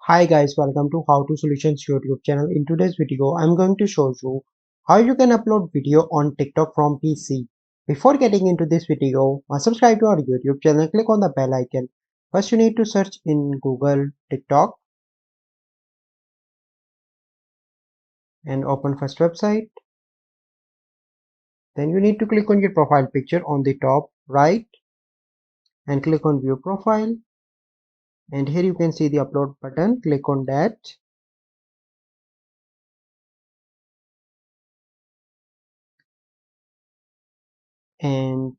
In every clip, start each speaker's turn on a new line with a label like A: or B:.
A: Hi guys, welcome to How to Solutions YouTube channel. In today's video, I'm going to show you how you can upload video on TikTok from PC. Before getting into this video, subscribe to our YouTube channel, click on the bell icon. First, you need to search in Google TikTok and open first website. Then you need to click on your profile picture on the top right and click on view profile. And here you can see the upload button. Click on that. And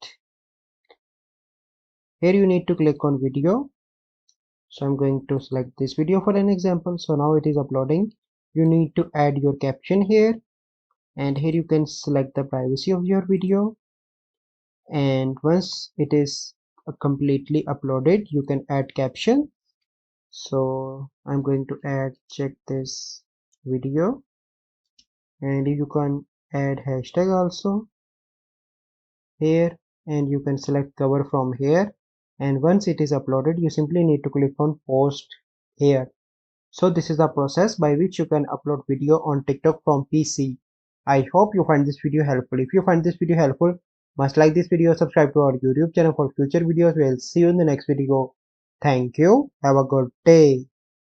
A: here you need to click on video. So I'm going to select this video for an example. So now it is uploading. You need to add your caption here, and here you can select the privacy of your video. And once it is completely uploaded, you can add caption. So I'm going to add check this video, and you can add hashtag also here, and you can select cover from here. And once it is uploaded, you simply need to click on post here. So this is the process by which you can upload video on TikTok from PC. I hope you find this video helpful. If you find this video helpful, must like this video, subscribe to our YouTube channel for future videos. We'll see you in the next video. Thank you. Have a good day.